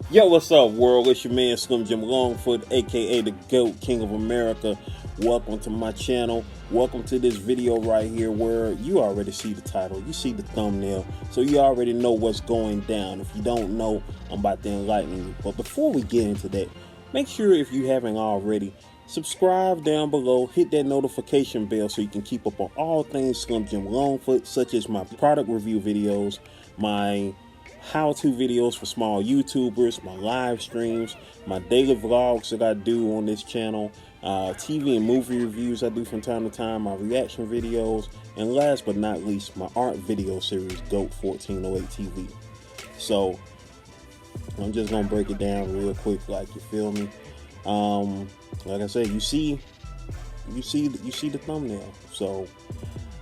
Yo, what's up, world? It's your man Slim Jim Longfoot, aka the GOAT, King of America. Welcome to my channel. Welcome to this video right here where you already see the title, you see the thumbnail, so you already know what's going down. If you don't know, I'm about to enlighten you. But before we get into that, make sure if you haven't already, subscribe down below, hit that notification bell so you can keep up on all things Slim Jim Longfoot, such as my product review videos, my how-to videos for small YouTubers, my live streams, my daily vlogs that I do on this channel, TV and movie reviews I do from time to time, my reaction videos, and last but not least, my art video series, GOAT 1408 TV. So I'm just gonna break it down real quick, like, you feel me? Like I said, you see the thumbnail. So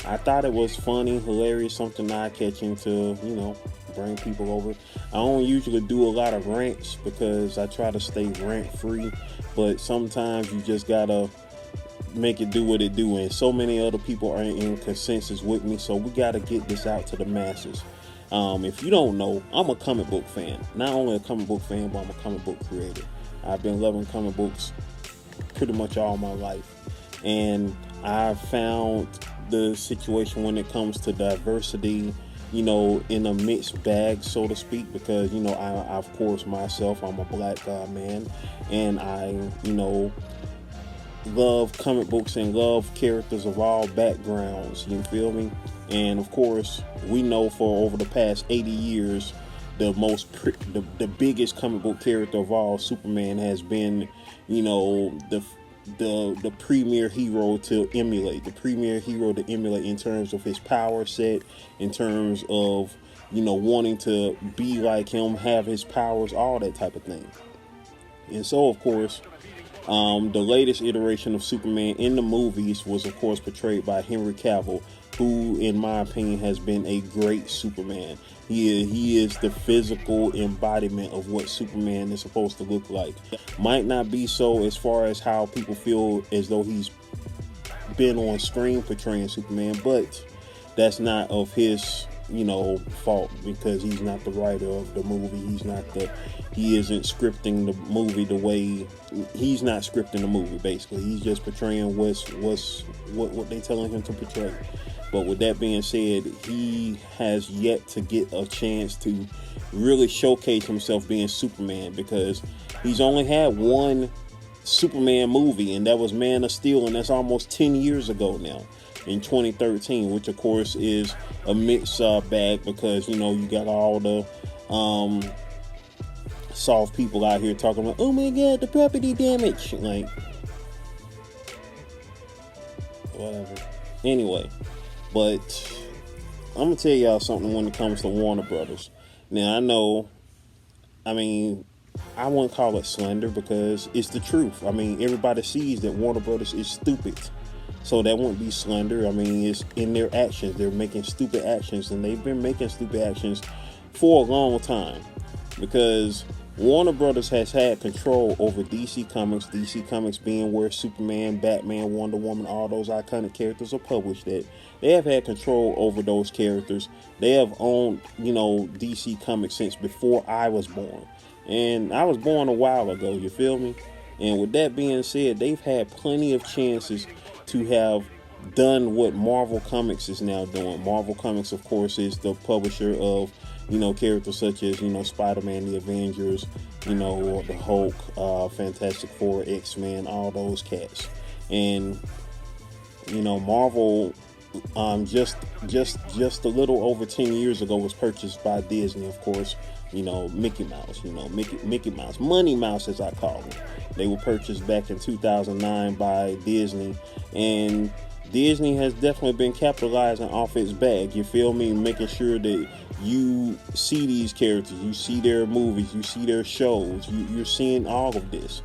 I thought it was funny, hilarious, something eye-catching to, you know, bring people over. I don't usually do a lot of rants because I try to stay rant free, but sometimes you just gotta make it do what it do, and so many other people are in consensus with me, so we gotta get this out to the masses. If you don't know, I'm a comic book fan. Not only a comic book fan, but I'm a comic book creator. I've been loving comic books pretty much all my life, and I've found the situation when it comes to diversity, you know, in a mixed bag, so to speak, because, you know, I of course myself, I'm a black man, and I, you know, love comic books and love characters of all backgrounds, you feel me? And of course, we know for over the past 80 years, the biggest comic book character of all, Superman, has been, you know, the premier hero to emulate, in terms of his power set, in terms of, you know, wanting to be like him, have his powers, all that type of thing. And so, of course, the latest iteration of Superman in the movies was, of course, portrayed by Henry Cavill, who, in my opinion, has been a great Superman. He is the physical embodiment of what Superman is supposed to look like. Might not be so as far as how people feel as though he's been on screen portraying Superman, but that's not of his, you know, fault, because he's not the writer of the movie. He isn't scripting the movie the way, he's not scripting the movie, basically. He's just portraying what they telling him to portray. But with that being said, he has yet to get a chance to really showcase himself being Superman, because he's only had one Superman movie, and that was Man of Steel, and that's almost 10 years ago now, in 2013, which of course is a mixed bag, because, you know, you got all the soft people out here talking about, oh my god, the property damage, like, whatever. Anyway, but I'm gonna tell y'all something when it comes to Warner Brothers. Now, I mean, I wouldn't call it slander, because it's the truth. I mean, everybody sees that Warner Brothers is stupid, so that wouldn't be slander. I mean, it's in their actions. They're making stupid actions, and they've been making stupid actions for a long time, because Warner Brothers has had control over DC Comics being where Superman, Batman, Wonder Woman, all those iconic characters are published. That they have had control over those characters. They have owned, you know, DC Comics since before I was born. And I was born a while ago, you feel me? And with that being said, they've had plenty of chances to have done what Marvel Comics is now doing. Marvel Comics, of course, is the publisher of, you know, characters such as, you know, Spider-Man, the Avengers, you know, the Hulk, Fantastic Four, X-Men, all those cats. And, you know, Marvel, just a little over 10 years ago, was purchased by Disney, of course. You know, Mickey Mouse, you know, Mickey Mouse, Money Mouse, as I call him. They were purchased back in 2009 by Disney, and Disney has definitely been capitalizing off its bag, you feel me? Making sure that you see these characters, you see their movies, you see their shows, you're seeing all of this.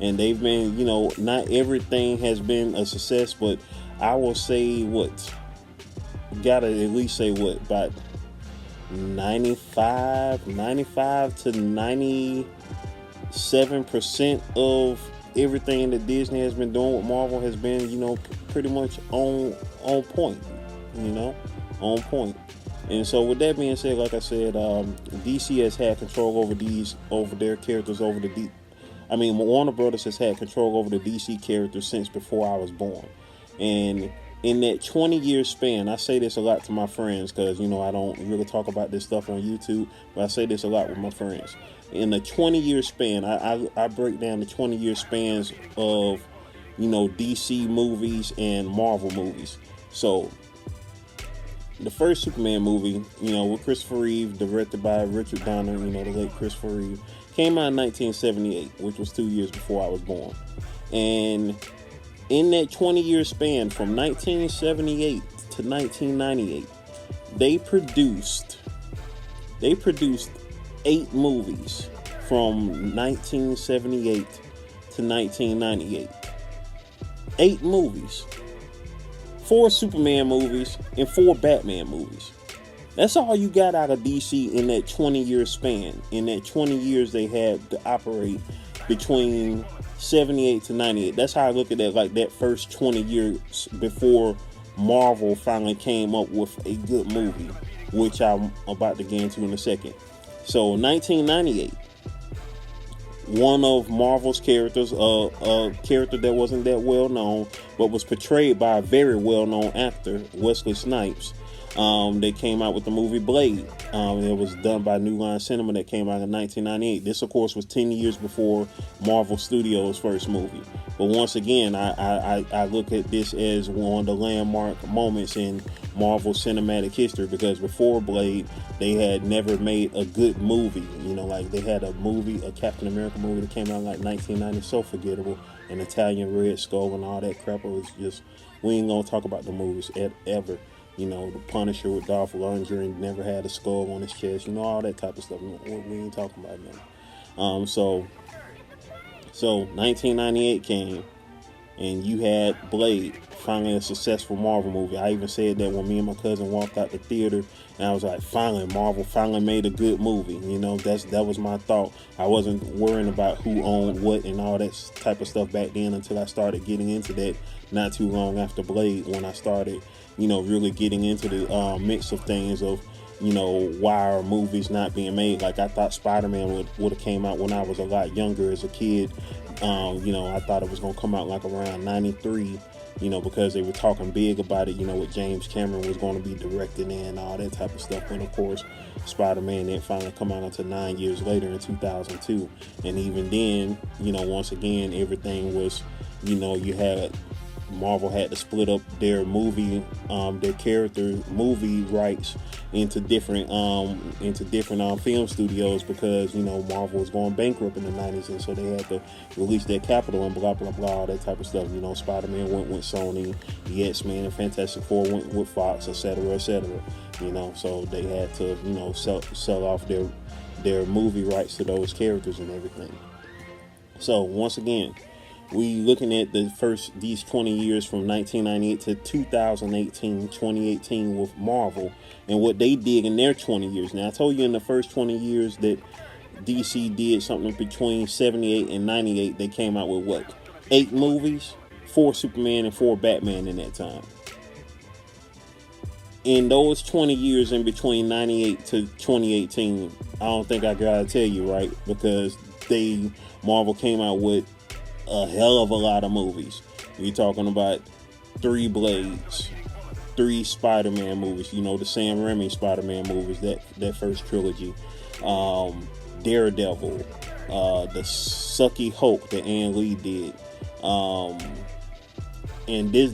And they've been, you know, not everything has been a success, but I will say gotta at least say about 95 to 97% of everything that Disney has been doing with Marvel has been, you know, pretty much on point, you know, on point. And so with that being said, like I said, DC has had control over their characters Warner Brothers has had control over the DC characters since before I was born. And in that 20-year span, I say this a lot to my friends because, I don't really talk about this stuff on YouTube, but I say this a lot with my friends. In the 20-year span, I break down the 20-year spans of, DC movies and Marvel movies. So, the first Superman movie, with Christopher Reeve, directed by Richard Donner, the late Christopher Reeve, came out in 1978, which was 2 years before I was born. And in that 20-year span, from 1978 to 1998, they produced 8 movies from 1978 to 1998. 8 movies. 4 Superman movies and 4 Batman movies. That's all you got out of DC in that 20-year span. In that 20 years they had to operate between 78 to 98. That's how I look at that, like that first 20 years before Marvel finally came up with a good movie, which I'm about to get into in a second. So 1998, one of Marvel's characters, a character that wasn't that well known, but was portrayed by a very well known actor, Wesley Snipes. They came out with the movie Blade. It was done by New Line Cinema. That came out in 1998. This, of course, was 10 years before Marvel Studios' first movie. But once again, I look at this as one of the landmark moments in Marvel cinematic history, because before Blade, they had never made a good movie. Like they had a Captain America movie that came out in like 1990, so forgettable, an Italian Red Skull and all that crap. It was just, we ain't gonna talk about the movies ever. The Punisher with Dolph Lundgren never had a skull on his chest. All that type of stuff. We ain't talking about that. So 1998 came, and you had Blade, finally a successful Marvel movie. I even said that when me and my cousin walked out the theater, and I was like, finally, Marvel finally made a good movie. That was my thought. I wasn't worrying about who owned what and all that type of stuff back then until I started getting into that not too long after Blade, when I started really getting into the mix of things of, why are movies not being made? Like, I thought Spider-Man would have came out when I was a lot younger as a kid. I thought it was going to come out like around 93, because they were talking big about it, with James Cameron was going to be directing it and all that type of stuff. And of course, Spider-Man didn't finally come out until 9 years later in 2002. And even then, once again, everything was, Marvel had to split up their their character movie rights into different film studios, because Marvel was going bankrupt in the 90s, and so they had to release their capital and blah blah blah, all that type of stuff. Spider-Man went with Sony, the X-Men and Fantastic Four went with Fox, etc., etc. So they had to sell off their movie rights to those characters and everything. So once again, we looking at these 20 years from 1998 to 2018 with Marvel and what they did in their 20 years. Now, I told you in the first 20 years that DC did something between 78 and 98. They came out with what? 8 movies, 4 Superman and 4 Batman in that time. In those 20 years in between 98 to 2018, I don't think I gotta tell you, right? Because Marvel came out with a hell of a lot of movies. We're talking about 3 Blades, 3 Spider-Man movies, the Sam Raimi Spider-Man movies, that first trilogy, Daredevil, the Sucky Hulk that Ann Lee did, and this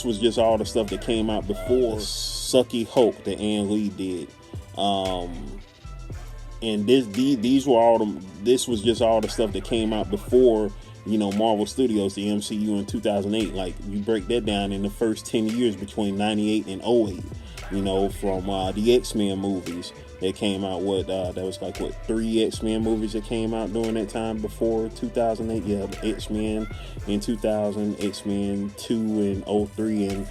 was just all the stuff that came out before Sucky Hulk that Ann Lee did. And this was just all the stuff that came out before, Marvel Studios, the MCU in 2008. Like, you break that down in the first 10 years between 98 and 08, from the X-Men movies that came out, that was like 3 X-Men movies that came out during that time before 2008. Yeah, X-Men in 2000, X-Men 2 in 03, and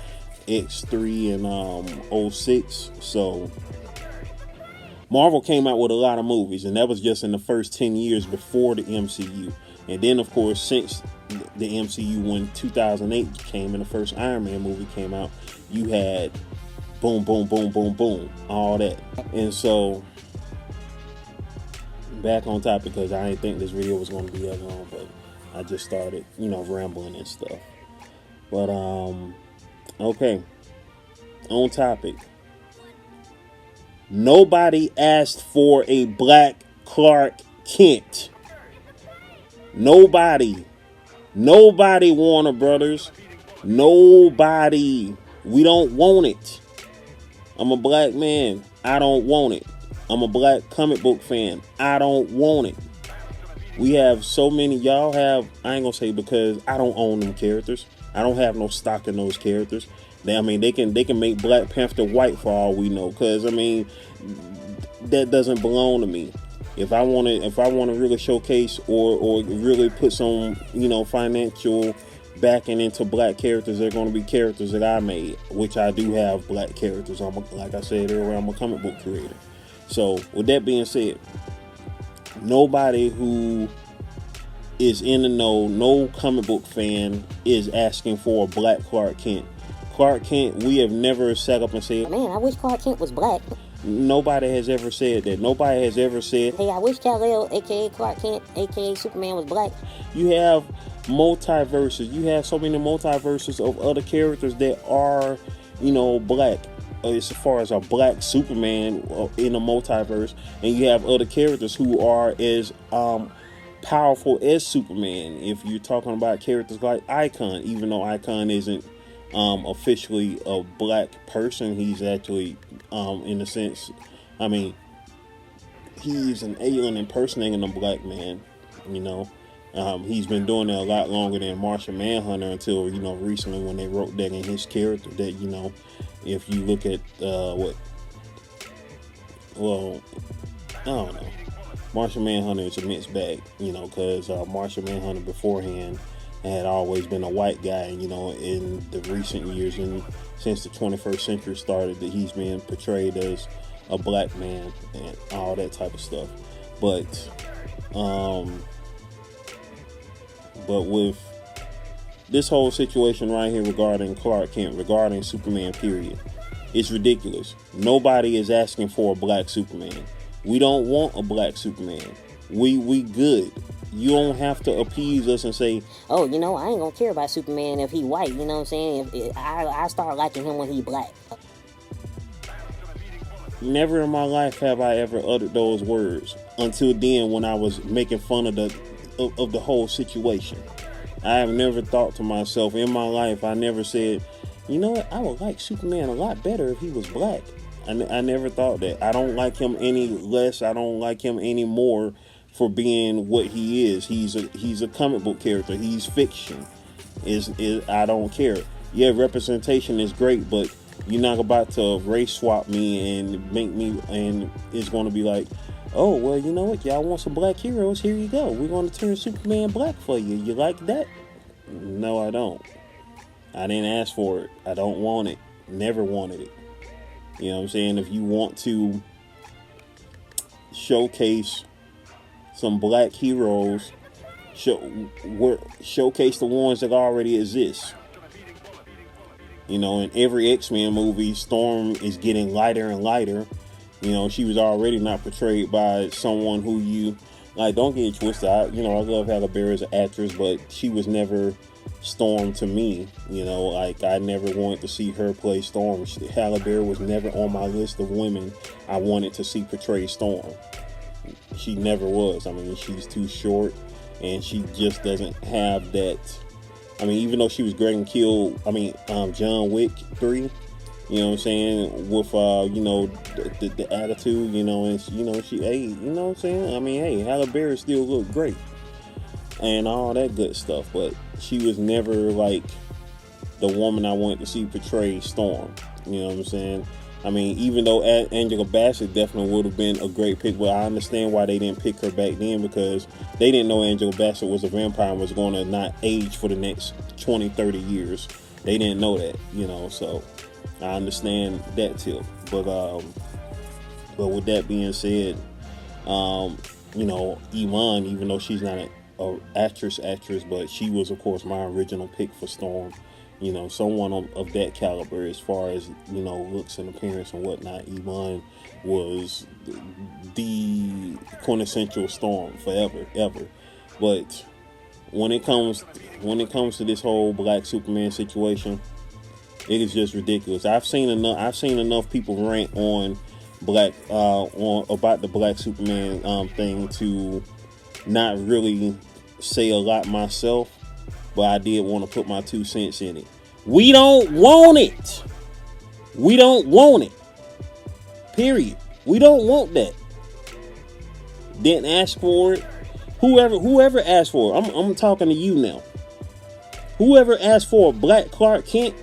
X3 in 06. So Marvel came out with a lot of movies, and that was just in the first 10 years before the MCU. And then, of course, since the MCU, when 2008 came and the first Iron Man movie came out, you had boom, boom, boom, boom, boom, all that. And so, back on topic, because I didn't think this video was going to be that long, but I just started, rambling and stuff. But, okay, on topic. Nobody asked for a black Clark Kent. Nobody, Warner Brothers. Nobody. We don't want it. I'm a black man. I don't want it. I'm a black comic book fan. I don't want it. We have so many. Y'all have. I ain't gonna say, because I don't own them characters. I don't have no stock in those characters. They can make Black Panther white for all we know. Because that doesn't belong to me. If I want to really showcase or really put some financial backing into black characters, they're going to be characters that I made, which I do have black characters. Like I said earlier, I'm a comic book creator. So with that being said, nobody who is in the know, no comic book fan, is asking for a black Clark Kent. Clark Kent, we have never sat up and said, man, I wish Clark Kent was black. Nobody has ever said that. Nobody has ever said, hey, I wish Kal-El, aka Clark Kent, aka Superman, was black. You have multiverses. You have so many multiverses of other characters that are, black. As far as a black Superman in a multiverse, and you have other characters who are as powerful as Superman. If you're talking about characters like Icon, even though Icon isn't officially a black person, he's actually, in a sense, he's an alien impersonating a black man. He's been doing that a lot longer than Martian Manhunter until recently, when they wrote that in his character. That if you look at I don't know. Martian Manhunter is a mixed bag, because Martian Manhunter beforehand had always been a white guy, in the recent years, and since the 21st century started, that he's been portrayed as a black man and all that type of stuff. But with this whole situation right here regarding Clark Kent, regarding Superman, period, it's ridiculous. Nobody is asking for a black Superman. We don't want a black Superman. We good. You don't have to appease us and say, oh, I ain't gonna care about Superman if he white. You know what I'm saying? If I start liking him when he black. Never in my life have I ever uttered those words. Until then, when I was making fun of the whole situation. I have never thought to myself in my life, I never said, I would like Superman a lot better if he was black. I never thought that. I don't like him any less. I don't like him any more for being what he is. He's a comic book character. He's fiction. I don't care. Yeah, representation is great, but you're not about to race swap me and make me, and it's going to be like, oh, well, you know what? Y'all want some black heroes? Here you go. We're going to turn Superman black for you. You like that? No, I don't. I didn't ask for it. I don't want it. Never wanted it. You know what I'm saying? If you want to showcase some black heroes, showcase the ones that already exist. In every X-Men movie, Storm is getting lighter and lighter. She was already not portrayed by someone who you like. Don't get it twisted. I love Halle Berry as an actress, but she was never Storm to me. I never wanted to see her play Storm. Halle Berry was never on my list of women I wanted to see portray Storm. She never was. She's too short, and she just doesn't have that. Even though she was great in John Wick 3. You know what I'm saying? With, the attitude, and, she, hey, you know what I'm saying? Hey, Halle Berry still looked great and all that good stuff, but she was never like the woman I wanted to see portray Storm. You know what I'm saying? Even though Angela Bassett definitely would have been a great pick, but I understand why they didn't pick her back then, because they didn't know Angela Bassett was a vampire and was going to not age for the next 20, 30 years. They didn't know that, so I understand that too. But with that being said, Iman, even though she's not an actress, but she was, of course, my original pick for Storm. you know, someone of that caliber as far as, you know, looks and appearance and whatnot. Iman was the quintessential Storm forever, ever. But when it comes to this whole Black Superman situation, it is just ridiculous. I've seen enough people rant on about the Black Superman thing to not really say a lot myself, but I did want to put my 2 cents in it. We don't want it. We don't want it. Period. We don't want that. Didn't ask for it. Whoever asked for it, I'm talking to you now. Whoever asked for a Black Clark Kent,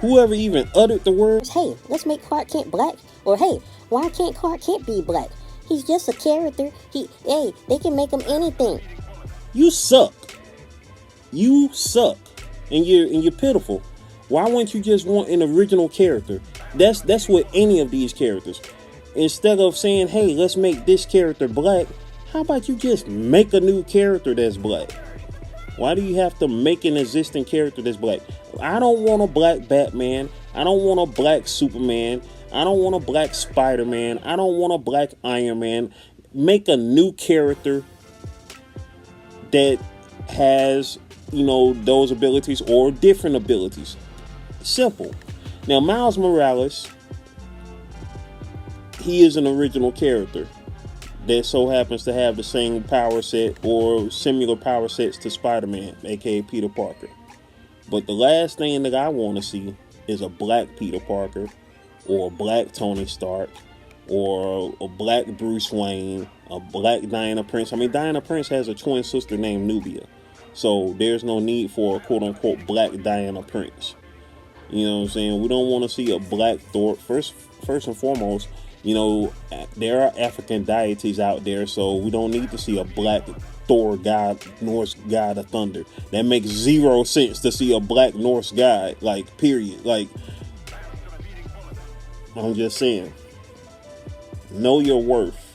whoever even uttered the words, hey, let's make Clark Kent black. Or hey, why can't Clark Kent be black? He's just a character. Hey, they can make him anything. You suck. You suck. And you're pitiful. Why wouldn't you just want an original character? That's what any of these characters. Instead of saying, hey, let's make this character black, how about you just make a new character that's black? Why do you have to make an existing character that's black? I don't want a black Batman. I don't want a black Superman. I don't want a black Spider-Man. I don't want a black Iron Man. Make a new character that has, you know, those abilities or different abilities. Simple. Now, Miles Morales, he is an original character that so happens to have the same power set or similar power sets to Spider-Man, aka Peter Parker. But the last thing that I want to see is a black Peter Parker or a black Tony Stark or a black Bruce Wayne, a black Diana Prince. I mean, Diana Prince has a twin sister named Nubia. So there's no need for a quote-unquote black Diana Prince. You know what I'm saying? We don't want to see a black Thor. First and foremost, you know, there are African deities out there, so we don't need to see a black Thor god, Norse god of thunder. That makes zero sense to see a black Norse god, like, period. Like, I'm just saying, know your worth.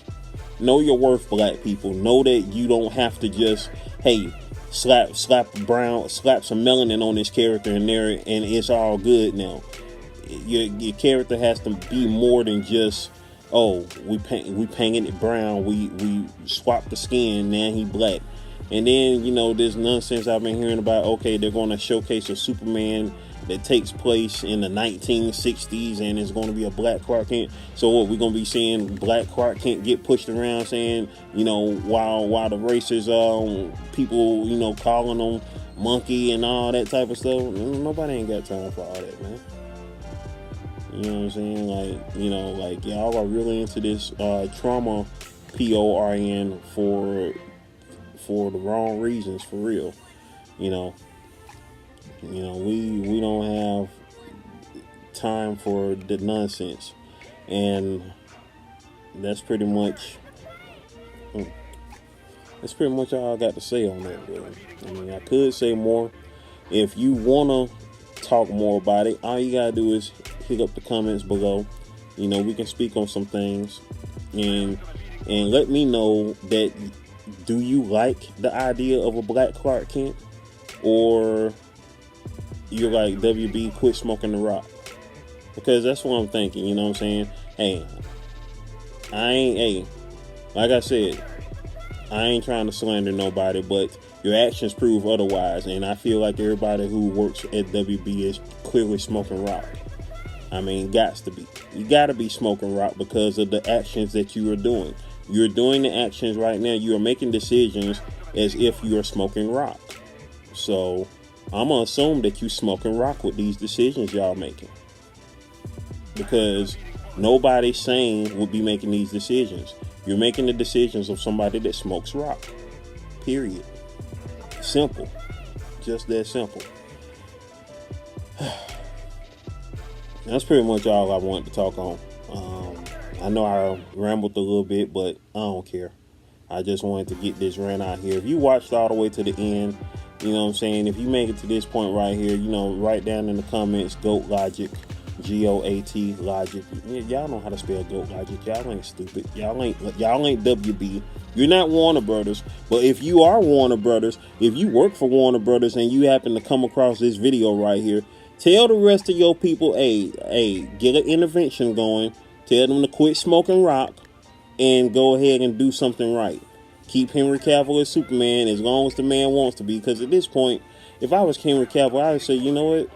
Know your worth, black people. Know that you don't have to just, hey, slap some melanin on this character in there and it's all good now. Your character has to be more than just, oh, we painted it brown, we swapped the skin, now he black. And then, you know, this nonsense I've been hearing about, okay, they're going to showcase a Superman that takes place in the 1960s and it's going to be a black Clark Kent. So what, we're going to be seeing black Clark Kent get pushed around saying, you know, while the racers, people, you know, calling them monkey and all that type of stuff. Nobody ain't got time for all that, man. You know what I'm saying? Like, you know, like, y'all are really into this trauma PORN for the wrong reasons, for real. You know, we don't have time for the nonsense. And that's pretty much all I got to say on that, really. I mean, I could say more. If you want to talk more about it, all you got to do is hit up the comments below. You know, we can speak on some things. And let me know that, do you like the idea of a black Clark Kent? Or you're like, WB, quit smoking the rock? Because that's what I'm thinking, you know what I'm saying? Hey, like I said, I ain't trying to slander nobody, but your actions prove otherwise. And I feel like everybody who works at WB is clearly smoking rock. I mean, you got to be smoking rock because of the actions that you are doing. You're doing the actions right now. You are making decisions as if you are smoking rock. So I'm going to assume that you smoking rock with these decisions y'all making. Because nobody sane would be making these decisions. You're making the decisions of somebody that smokes rock. Period. Simple. Just that simple. That's pretty much all I wanted to talk on. I know I rambled a little bit, but I don't care. I just wanted to get this rant out here. If you watched all the way to the end, you know what I'm saying? If you make it to this point right here, you know, write down in the comments, GOAT Logic, GOAT Logic. Y'all know how to spell GOAT Logic. Y'all ain't stupid. Y'all ain't WB. You're not Warner Brothers, but if you are Warner Brothers, if you work for Warner Brothers and you happen to come across this video right here, tell the rest of your people, hey, get an intervention going. Tell them to quit smoking rock and go ahead and do something right. Keep Henry Cavill as Superman as long as the man wants to be. Because at this point, if I was Henry Cavill, I would say, you know what?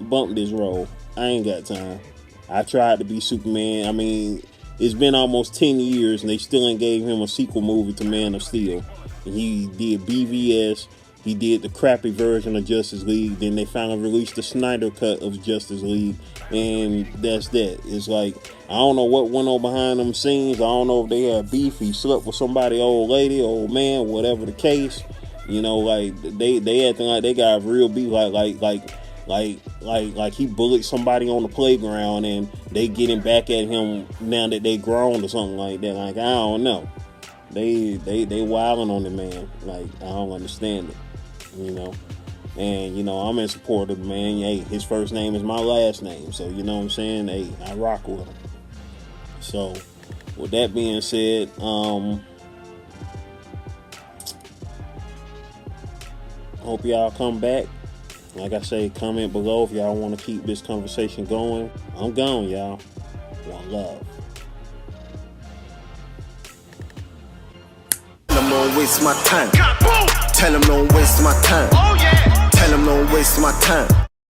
Bump this role. I ain't got time. I tried to be Superman. I mean, it's been almost 10 years and they still ain't gave him a sequel movie to Man of Steel. And he did BVS. He did the crappy version of Justice League. Then they finally released the Snyder cut of Justice League. And that's that. It's like, I don't know what went on behind them scenes. I don't know if they had beef. He slept with somebody, old lady, old man, whatever the case. You know, like, they acting like they got real beef. Like he bullied somebody on the playground and they getting back at him now that they grown or something like that. Like, I don't know. They wilding on the man. Like, I don't understand it. You know, and you know, I'm in support of the man. Hey, his first name is my last name, so you know what I'm saying. Hey, I rock with him. So, with that being said, hope y'all come back. Like I say, comment below if y'all want to keep this conversation going. I'm gone, y'all. One love. Don't waste my time. Tell them don't waste my time. Oh yeah. Tell them don't waste my time.